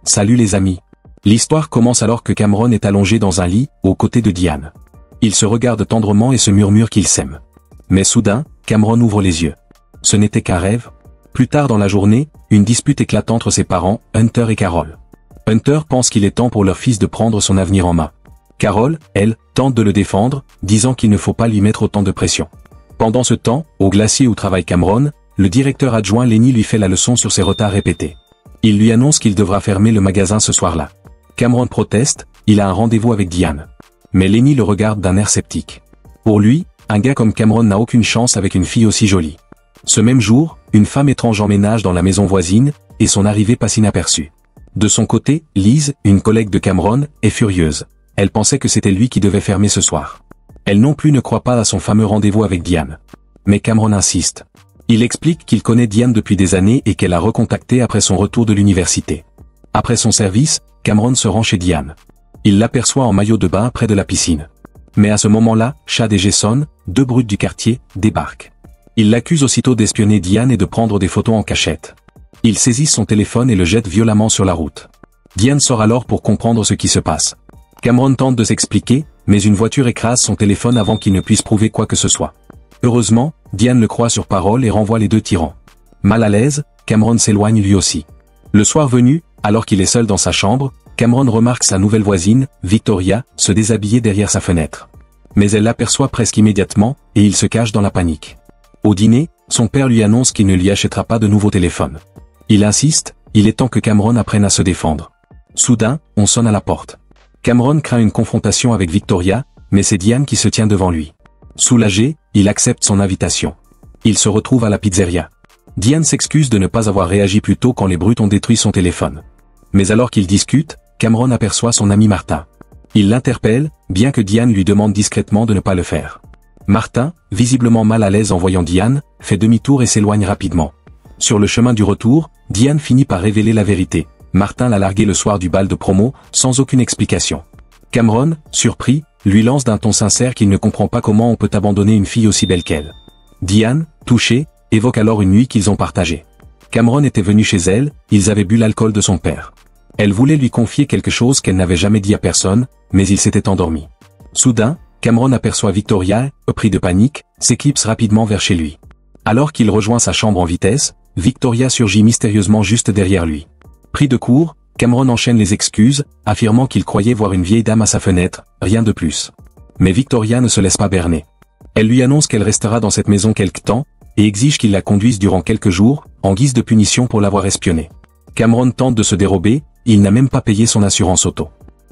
Salut les amis. L'histoire commence alors que Cameron est allongé dans un lit, aux côtés de Diane. Ils se regardent tendrement et se murmurent qu'ils s'aiment. Mais soudain, Cameron ouvre les yeux. Ce n'était qu'un rêve. Plus tard dans la journée, une dispute éclate entre ses parents, Hunter et Carol. Hunter pense qu'il est temps pour leur fils de prendre son avenir en main. Carol, elle, tente de le défendre, disant qu'il ne faut pas lui mettre autant de pression. Pendant ce temps, au glacier où travaille Cameron, le directeur adjoint Lenny lui fait la leçon sur ses retards répétés. Il lui annonce qu'il devra fermer le magasin ce soir-là. Cameron proteste, il a un rendez-vous avec Diane. Mais Lenny le regarde d'un air sceptique. Pour lui, un gars comme Cameron n'a aucune chance avec une fille aussi jolie. Ce même jour, une femme étrange emménage dans la maison voisine, et son arrivée passe inaperçue. De son côté, Liz, une collègue de Cameron, est furieuse. Elle pensait que c'était lui qui devait fermer ce soir. Elle non plus ne croit pas à son fameux rendez-vous avec Diane. Mais Cameron insiste. Il explique qu'il connaît Diane depuis des années et qu'elle a recontacté après son retour de l'université. Après son service, Cameron se rend chez Diane. Il l'aperçoit en maillot de bain près de la piscine. Mais à ce moment-là, Chad et Jason, deux brutes du quartier, débarquent. Ils l'accusent aussitôt d'espionner Diane et de prendre des photos en cachette. Ils saisissent son téléphone et le jettent violemment sur la route. Diane sort alors pour comprendre ce qui se passe. Cameron tente de s'expliquer, mais une voiture écrase son téléphone avant qu'il ne puisse prouver quoi que ce soit. Heureusement, Diane le croit sur parole et renvoie les deux tyrans. Mal à l'aise, Cameron s'éloigne lui aussi. Le soir venu, alors qu'il est seul dans sa chambre, Cameron remarque sa nouvelle voisine, Victoria, se déshabiller derrière sa fenêtre. Mais elle l'aperçoit presque immédiatement, et il se cache dans la panique. Au dîner, son père lui annonce qu'il ne lui achètera pas de nouveau téléphone. Il insiste, il est temps que Cameron apprenne à se défendre. Soudain, on sonne à la porte. Cameron craint une confrontation avec Victoria, mais c'est Diane qui se tient devant lui. Soulagé, il accepte son invitation. Il se retrouve à la pizzeria. Diane s'excuse de ne pas avoir réagi plus tôt quand les brutes ont détruit son téléphone. Mais alors qu'ils discutent, Cameron aperçoit son ami Martin. Il l'interpelle, bien que Diane lui demande discrètement de ne pas le faire. Martin, visiblement mal à l'aise en voyant Diane, fait demi-tour et s'éloigne rapidement. Sur le chemin du retour, Diane finit par révéler la vérité. Martin l'a largué le soir du bal de promo, sans aucune explication. Cameron, surpris, lui lance d'un ton sincère qu'il ne comprend pas comment on peut abandonner une fille aussi belle qu'elle. Diane, touchée, évoque alors une nuit qu'ils ont partagée. Cameron était venu chez elle, ils avaient bu l'alcool de son père. Elle voulait lui confier quelque chose qu'elle n'avait jamais dit à personne, mais il s'était endormi. Soudain, Cameron aperçoit Victoria, pris de panique, s'éclipse rapidement vers chez lui. Alors qu'il rejoint sa chambre en vitesse, Victoria surgit mystérieusement juste derrière lui. Pris de court, Cameron enchaîne les excuses, affirmant qu'il croyait voir une vieille dame à sa fenêtre, rien de plus. Mais Victoria ne se laisse pas berner. Elle lui annonce qu'elle restera dans cette maison quelque temps, et exige qu'il la conduise durant quelques jours, en guise de punition pour l'avoir espionnée. Cameron tente de se dérober, il n'a même pas payé son assurance auto.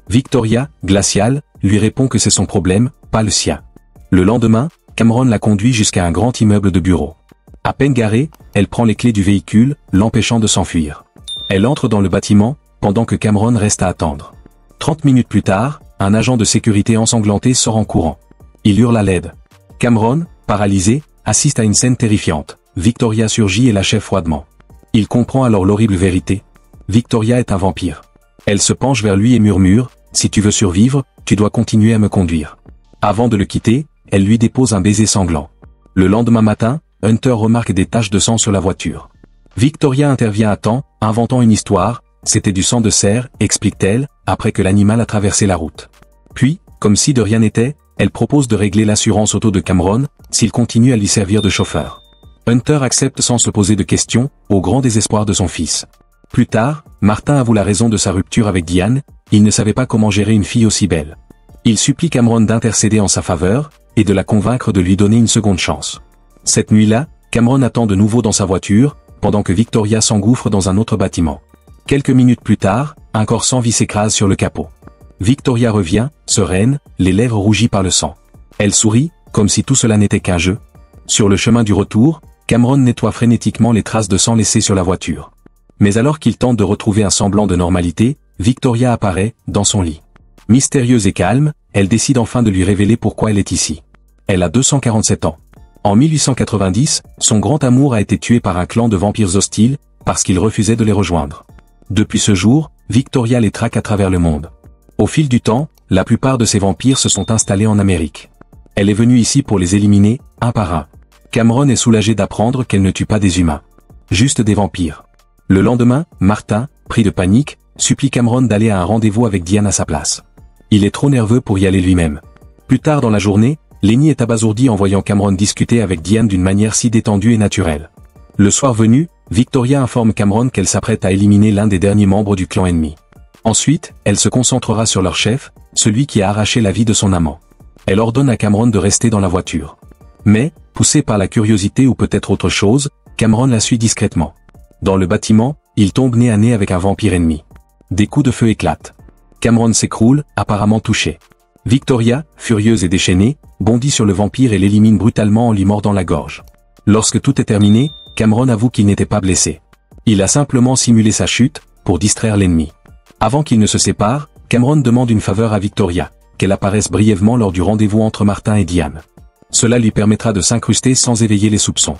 Victoria, glaciale, lui répond que c'est son problème, pas le sien. Le lendemain, Cameron la conduit jusqu'à un grand immeuble de bureaux. À peine garée, elle prend les clés du véhicule, l'empêchant de s'enfuir. Elle entre dans le bâtiment, pendant que Cameron reste à attendre. 30 minutes plus tard, un agent de sécurité ensanglanté sort en courant. Il hurle à l'aide. Cameron, paralysé, assiste à une scène terrifiante. Victoria surgit et l'achève froidement. Il comprend alors l'horrible vérité. Victoria est un vampire. Elle se penche vers lui et murmure, « Si tu veux survivre, tu dois continuer à me conduire. » Avant de le quitter, elle lui dépose un baiser sanglant. Le lendemain matin, Hunter remarque des taches de sang sur la voiture. Victoria intervient à temps, inventant une histoire, c'était du sang de cerf, explique-t-elle, après que l'animal a traversé la route. Puis, comme si de rien n'était, elle propose de régler l'assurance auto de Cameron, s'il continue à lui servir de chauffeur. Hunter accepte sans se poser de questions, au grand désespoir de son fils. Plus tard, Martin avoue la raison de sa rupture avec Diane, il ne savait pas comment gérer une fille aussi belle. Il supplie Cameron d'intercéder en sa faveur, et de la convaincre de lui donner une seconde chance. Cette nuit-là, Cameron attend de nouveau dans sa voiture, pendant que Victoria s'engouffre dans un autre bâtiment. Quelques minutes plus tard, un corps sans vie s'écrase sur le capot. Victoria revient, sereine, les lèvres rougies par le sang. Elle sourit, comme si tout cela n'était qu'un jeu. Sur le chemin du retour, Cameron nettoie frénétiquement les traces de sang laissées sur la voiture. Mais alors qu'il tente de retrouver un semblant de normalité, Victoria apparaît, dans son lit. Mystérieuse et calme, elle décide enfin de lui révéler pourquoi elle est ici. Elle a 247 ans. En 1890, son grand amour a été tué par un clan de vampires hostiles, parce qu'il refusait de les rejoindre. Depuis ce jour, Victoria les traque à travers le monde. Au fil du temps, la plupart de ces vampires se sont installés en Amérique. Elle est venue ici pour les éliminer, un par un. Cameron est soulagé d'apprendre qu'elle ne tue pas des humains. Juste des vampires. Le lendemain, Martin, pris de panique, supplie Cameron d'aller à un rendez-vous avec Diane à sa place. Il est trop nerveux pour y aller lui-même. Plus tard dans la journée, Lenny est abasourdi en voyant Cameron discuter avec Diane d'une manière si détendue et naturelle. Le soir venu, Victoria informe Cameron qu'elle s'apprête à éliminer l'un des derniers membres du clan ennemi. Ensuite, elle se concentrera sur leur chef, celui qui a arraché la vie de son amant. Elle ordonne à Cameron de rester dans la voiture. Mais, poussé par la curiosité ou peut-être autre chose, Cameron la suit discrètement. Dans le bâtiment, il tombe nez à nez avec un vampire ennemi. Des coups de feu éclatent. Cameron s'écroule, apparemment touché. Victoria, furieuse et déchaînée, bondit sur le vampire et l'élimine brutalement en lui mordant la gorge. Lorsque tout est terminé, Cameron avoue qu'il n'était pas blessé. Il a simplement simulé sa chute, pour distraire l'ennemi. Avant qu'ils ne se séparent, Cameron demande une faveur à Victoria, qu'elle apparaisse brièvement lors du rendez-vous entre Martin et Diane. Cela lui permettra de s'incruster sans éveiller les soupçons.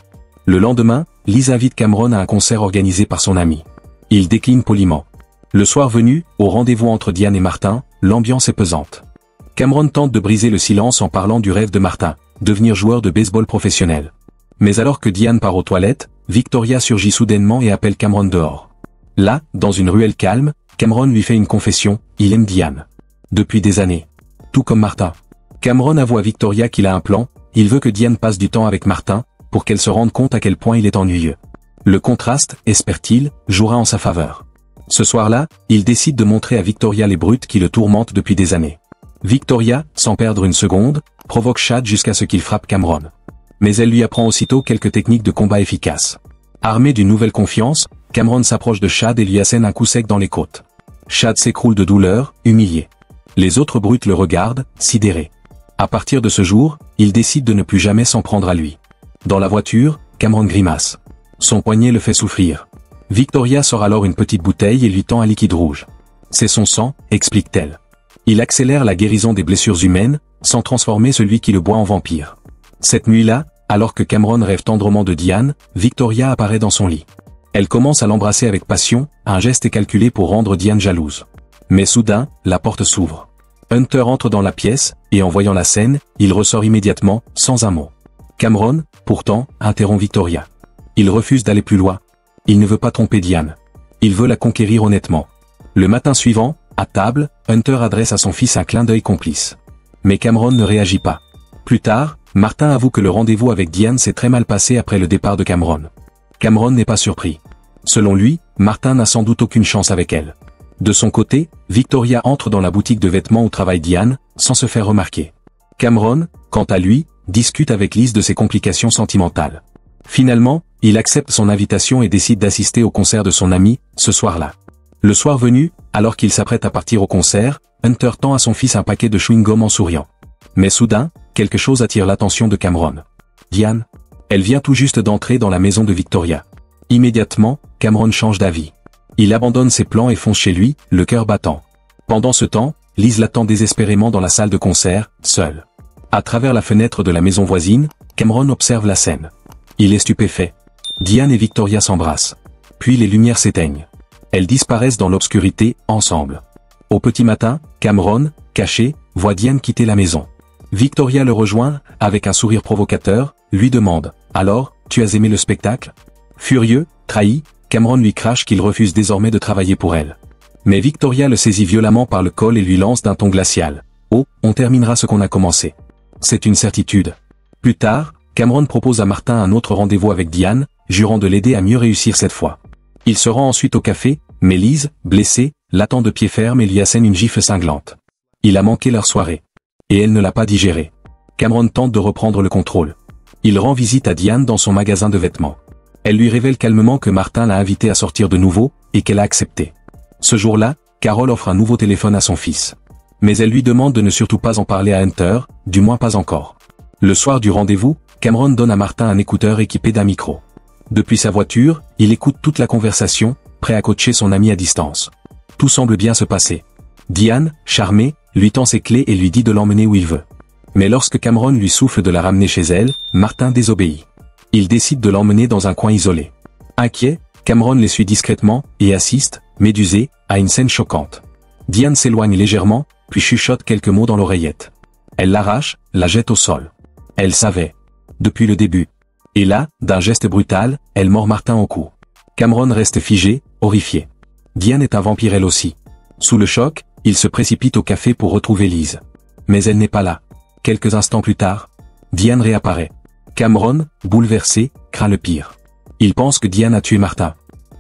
Le lendemain, Liz invite Cameron à un concert organisé par son ami. Il décline poliment. Le soir venu, au rendez-vous entre Diane et Martin, l'ambiance est pesante. Cameron tente de briser le silence en parlant du rêve de Martin, devenir joueur de baseball professionnel. Mais alors que Diane part aux toilettes, Victoria surgit soudainement et appelle Cameron dehors. Là, dans une ruelle calme, Cameron lui fait une confession, il aime Diane. Depuis des années. Tout comme Martin. Cameron avoue à Victoria qu'il a un plan, il veut que Diane passe du temps avec Martin, pour qu'elle se rende compte à quel point il est ennuyeux. Le contraste, espère-t-il, jouera en sa faveur. Ce soir-là, il décide de montrer à Victoria les brutes qui le tourmentent depuis des années. Victoria, sans perdre une seconde, provoque Chad jusqu'à ce qu'il frappe Cameron. Mais elle lui apprend aussitôt quelques techniques de combat efficaces. Armé d'une nouvelle confiance, Cameron s'approche de Chad et lui assène un coup sec dans les côtes. Chad s'écroule de douleur, humilié. Les autres brutes le regardent, sidérés. À partir de ce jour, il décide de ne plus jamais s'en prendre à lui. Dans la voiture, Cameron grimace. Son poignet le fait souffrir. Victoria sort alors une petite bouteille et lui tend un liquide rouge. C'est son sang, explique-t-elle. Il accélère la guérison des blessures humaines, sans transformer celui qui le boit en vampire. Cette nuit-là, alors que Cameron rêve tendrement de Diane, Victoria apparaît dans son lit. Elle commence à l'embrasser avec passion, un geste calculé pour rendre Diane jalouse. Mais soudain, la porte s'ouvre. Hunter entre dans la pièce, et en voyant la scène, il ressort immédiatement, sans un mot. Cameron, pourtant, interrompt Victoria. Il refuse d'aller plus loin. Il ne veut pas tromper Diane. Il veut la conquérir honnêtement. Le matin suivant, à table, Hunter adresse à son fils un clin d'œil complice. Mais Cameron ne réagit pas. Plus tard, Martin avoue que le rendez-vous avec Diane s'est très mal passé après le départ de Cameron. Cameron n'est pas surpris. Selon lui, Martin n'a sans doute aucune chance avec elle. De son côté, Victoria entre dans la boutique de vêtements où travaille Diane, sans se faire remarquer. Cameron, quant à lui, discute avec Liz de ses complications sentimentales. Finalement, il accepte son invitation et décide d'assister au concert de son ami, ce soir-là. Le soir venu, alors qu'il s'apprête à partir au concert, Hunter tend à son fils un paquet de chewing-gum en souriant. Mais soudain, quelque chose attire l'attention de Cameron. Diane. Elle vient tout juste d'entrer dans la maison de Victoria. Immédiatement, Cameron change d'avis. Il abandonne ses plans et fonce chez lui, le cœur battant. Pendant ce temps, Liz l'attend désespérément dans la salle de concert, seule. À travers la fenêtre de la maison voisine, Cameron observe la scène. Il est stupéfait. Diane et Victoria s'embrassent. Puis les lumières s'éteignent. Elles disparaissent dans l'obscurité, ensemble. Au petit matin, Cameron, caché, voit Diane quitter la maison. Victoria le rejoint, avec un sourire provocateur, lui demande « Alors, tu as aimé le spectacle ?» Furieux, trahi, Cameron lui crache qu'il refuse désormais de travailler pour elle. Mais Victoria le saisit violemment par le col et lui lance d'un ton glacial. « Oh, on terminera ce qu'on a commencé. » C'est une certitude. Plus tard, Cameron propose à Martin un autre rendez-vous avec Diane, jurant de l'aider à mieux réussir cette fois. Il se rend ensuite au café, mais Liz, blessée, l'attend de pied ferme et lui assène une gifle cinglante. Il a manqué leur soirée. Et elle ne l'a pas digéré. Cameron tente de reprendre le contrôle. Il rend visite à Diane dans son magasin de vêtements. Elle lui révèle calmement que Martin l'a invitée à sortir de nouveau, et qu'elle a accepté. Ce jour-là, Carol offre un nouveau téléphone à son fils. Mais elle lui demande de ne surtout pas en parler à Hunter, du moins pas encore. Le soir du rendez-vous, Cameron donne à Martin un écouteur équipé d'un micro. Depuis sa voiture, il écoute toute la conversation, prêt à coacher son ami à distance. Tout semble bien se passer. Diane, charmée, lui tend ses clés et lui dit de l'emmener où il veut. Mais lorsque Cameron lui souffle de la ramener chez elle, Martin désobéit. Il décide de l'emmener dans un coin isolé. Inquiet, Cameron les suit discrètement, et assiste, médusé, à une scène choquante. Diane s'éloigne légèrement, puis chuchote quelques mots dans l'oreillette. Elle l'arrache, la jette au sol. Elle savait. Depuis le début. Et là, d'un geste brutal, elle mord Martin au cou. Cameron reste figé, horrifié. Diane est un vampire elle aussi. Sous le choc, il se précipite au café pour retrouver Lise. Mais elle n'est pas là. Quelques instants plus tard, Diane réapparaît. Cameron, bouleversé, craint le pire. Il pense que Diane a tué Martin.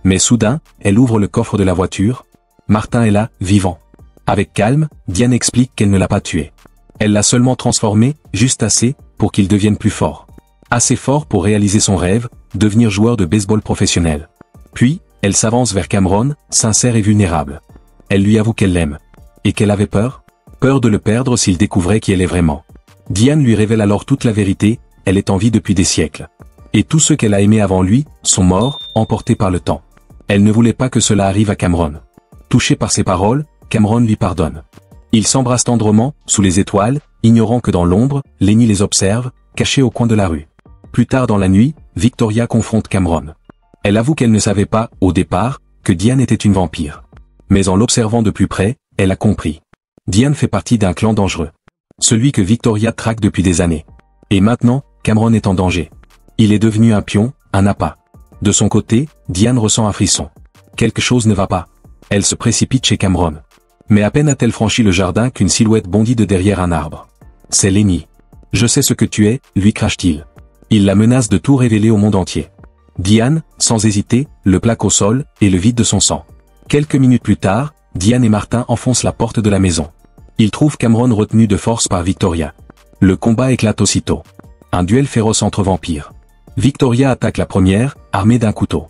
Mais soudain, elle ouvre le coffre de la voiture. Martin est là, vivant. Avec calme, Diane explique qu'elle ne l'a pas tué. Elle l'a seulement transformé, juste assez, pour qu'il devienne plus fort. Assez fort pour réaliser son rêve, devenir joueur de baseball professionnel. Puis, elle s'avance vers Cameron, sincère et vulnérable. Elle lui avoue qu'elle l'aime. Et qu'elle avait peur? Peur de le perdre s'il découvrait qui elle est vraiment. Diane lui révèle alors toute la vérité, elle est en vie depuis des siècles. Et tous ceux qu'elle a aimés avant lui, sont morts, emportés par le temps. Elle ne voulait pas que cela arrive à Cameron. Touché par ses paroles, Cameron lui pardonne. Ils s'embrassent tendrement, sous les étoiles, ignorant que dans l'ombre, Lenny les observe, cachés au coin de la rue. Plus tard dans la nuit, Victoria confronte Cameron. Elle avoue qu'elle ne savait pas, au départ, que Diane était une vampire. Mais en l'observant de plus près, elle a compris. Diane fait partie d'un clan dangereux. Celui que Victoria traque depuis des années. Et maintenant, Cameron est en danger. Il est devenu un pion, un appât. De son côté, Diane ressent un frisson. Quelque chose ne va pas. Elle se précipite chez Cameron. Mais à peine a-t-elle franchi le jardin qu'une silhouette bondit de derrière un arbre. C'est Lenny. Je sais ce que tu es, lui crache-t-il. Il la menace de tout révéler au monde entier. Diane, sans hésiter, le plaque au sol, et le vide de son sang. Quelques minutes plus tard, Diane et Martin enfoncent la porte de la maison. Ils trouvent Cameron retenu de force par Victoria. Le combat éclate aussitôt. Un duel féroce entre vampires. Victoria attaque la première, armée d'un couteau.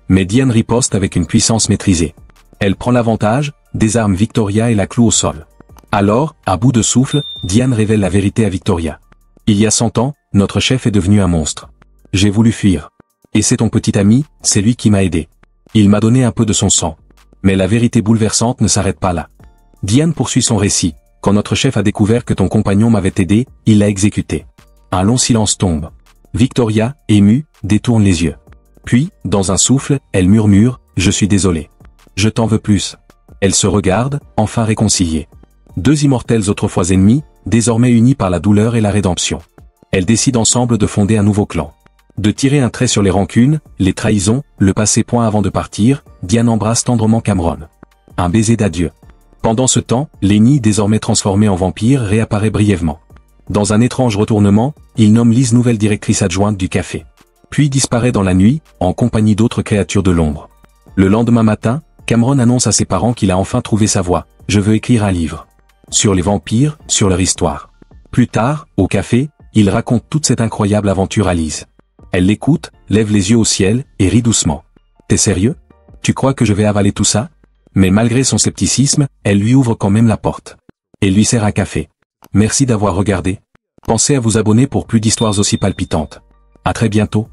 Mais Diane riposte avec une puissance maîtrisée. Elle prend l'avantage, désarme Victoria et la cloue au sol. Alors, à bout de souffle, Diane révèle la vérité à Victoria. Il y a 100 ans, notre chef est devenu un monstre. J'ai voulu fuir. Et c'est ton petit ami, c'est lui qui m'a aidé. Il m'a donné un peu de son sang. Mais la vérité bouleversante ne s'arrête pas là. Diane poursuit son récit. Quand notre chef a découvert que ton compagnon m'avait aidé, il l'a exécuté. Un long silence tombe. Victoria, émue, détourne les yeux. Puis, dans un souffle, elle murmure, « Je suis désolé. Je t'en veux plus. » Elles se regardent, enfin réconciliées. Deux immortels autrefois ennemis, désormais unis par la douleur et la rédemption. Elles décident ensemble de fonder un nouveau clan. De tirer un trait sur les rancunes, les trahisons, le passé. Avant de partir, Diane embrasse tendrement Cameron. Un baiser d'adieu. Pendant ce temps, Lenny, désormais transformé en vampire, réapparaît brièvement. Dans un étrange retournement, il nomme Lise nouvelle directrice adjointe du café. Puis disparaît dans la nuit, en compagnie d'autres créatures de l'ombre. Le lendemain matin, Cameron annonce à ses parents qu'il a enfin trouvé sa voie. « Je veux écrire un livre. Sur les vampires, sur leur histoire. » Plus tard, au café, il raconte toute cette incroyable aventure à Lise. Elle l'écoute, lève les yeux au ciel, et rit doucement. « T'es sérieux? Tu crois que je vais avaler tout ça ?» Mais malgré son scepticisme, elle lui ouvre quand même la porte. Et lui sert un café. Merci d'avoir regardé. Pensez à vous abonner pour plus d'histoires aussi palpitantes. À très bientôt.